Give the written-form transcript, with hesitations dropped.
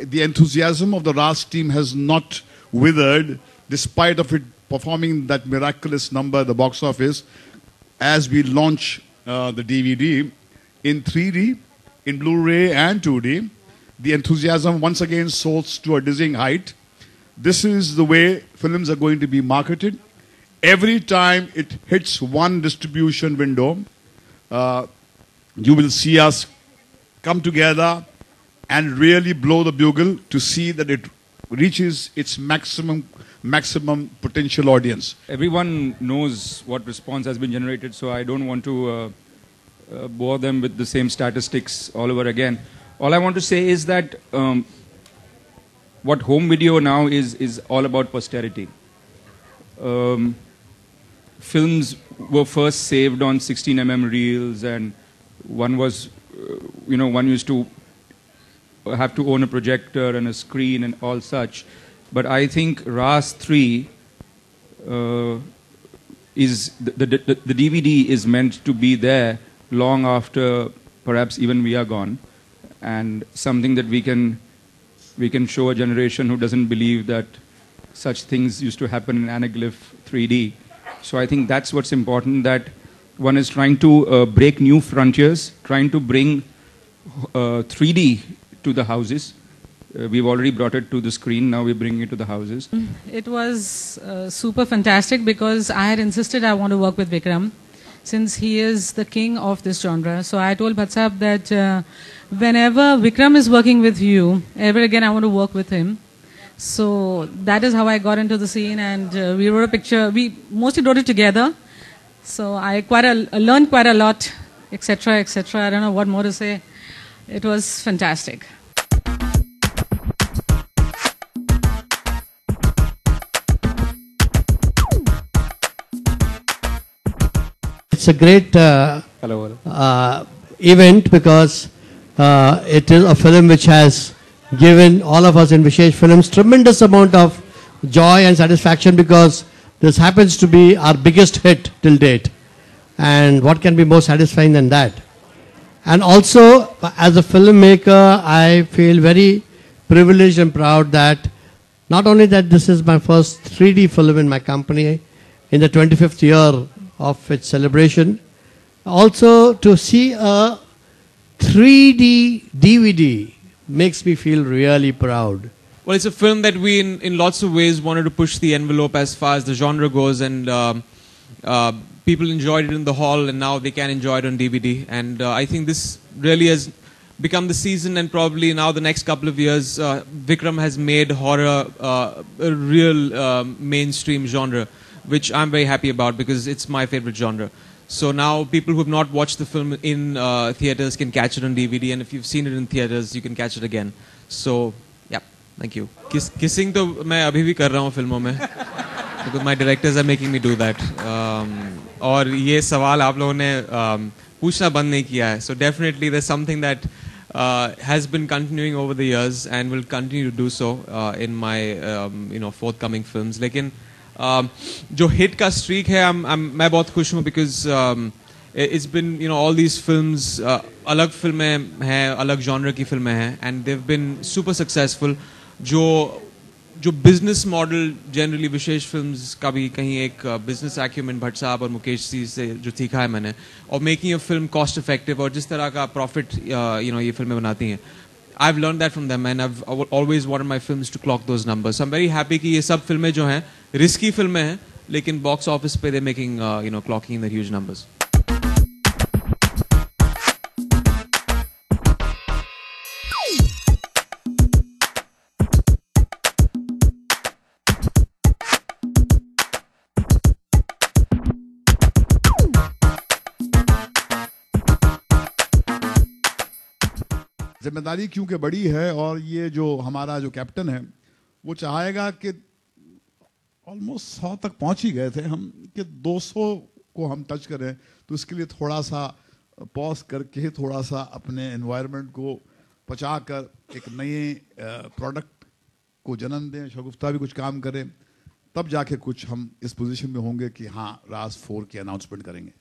the enthusiasm of the RAS team has not withered, despite of it performing that miraculous number at the box office, as we launch the DVD in 3D, in Blu-ray and 2D. The enthusiasm once again soars to a dizzying height. This is the way films are going to be marketed. Every time it hits one distribution window, you will see us come together and really blow the bugle to see that it reaches its maximum potential audience. Everyone knows what response has been generated, so I don't want to bore them with the same statistics all over again. All I want to say is that what home video now is all about posterity. Films were first saved on 16mm reels, and one was, one used to have to own a projector and a screen and all such. But I think RAS 3 is the DVD is meant to be there long after perhaps even we are gone, and something that we can show a generation who doesn't believe that such things used to happen in anaglyph 3D. So I think that's what's important, that one is trying to break new frontiers, trying to bring 3D to the houses. We've already brought it to the screen, now we're bringing it to the houses. It was super fantastic because I had insisted I want to work with Vikram since he is the king of this genre. So I told Bhatt Sahab that whenever Vikram is working with you, ever again I want to work with him. So that is how I got into the scene, and we wrote a picture. We mostly wrote it together. So I learned quite a lot, etc., etc. I don't know what more to say. It was fantastic. It's a great event because it is a film which has given all of us in Vishesh Films tremendous amount of joy and satisfaction, because this happens to be our biggest hit till date. And what can be more satisfying than that? And also, as a filmmaker, I feel very privileged and proud that not only that this is my first 3D film in my company in the 25th year of its celebration, also to see a 3D DVD makes me feel really proud. Well, it's a film that we, in lots of ways, wanted to push the envelope as far as the genre goes, and people enjoyed it in the hall, and now they can enjoy it on DVD. And I think this really has become the season, and probably now the next couple of years, Vikram has made horror a real mainstream genre, which I'm very happy about because it's my favorite genre. So now people who have not watched the film in theaters can catch it on DVD, and if you've seen it in theaters, you can catch it again. So, yeah, thank you. Kissing तो मैं अभी भी कर रहा हूँ फिल्मों में, because my directors are making me do that. और ये सवाल आप लोगों ने पूछना बंद नहीं किया है. So definitely there's something that has been continuing over the years and will continue to do so in my forthcoming films. लेकिन जो हिट का स्ट्रीक है, मैं बहुत खुश हूँ because it's been all these films, अलग फिल्में हैं, अलग genre की फिल्में हैं, and they've been super successful. जो business model generally विशेष films का भी कहीं एक business acumen भट्ट साहब और मुकेश जी से जो सीखा है मैंने, और making a film cost effective और जिस तरह का profit ये फिल्में बनाती हैं, I've learned that from them, and I've always wanted my films to clock those numbers. So I'm very happy कि ये सब फिल्में जो हैं risky फिल्में हैं, लेकिन box office पे they're making clocking in the huge numbers. जिम्मेदारी क्योंकि बड़ी है, और ये जो हमारा जो कैप्टन है वो चाहेगा कि ऑलमोस्ट 100 तक पहुंच ही गए थे हम, कि 200 को हम टच करें, तो इसके लिए थोड़ा सा पॉज करके थोड़ा सा अपने एनवायरनमेंट को पचा कर एक नए प्रोडक्ट को जन्म दें, शगुफ्ता भी कुछ काम करें, तब जाके कुछ हम इस पोजीशन में होंगे कि हाँ RAS 4 की अनाउंसमेंट करेंगे.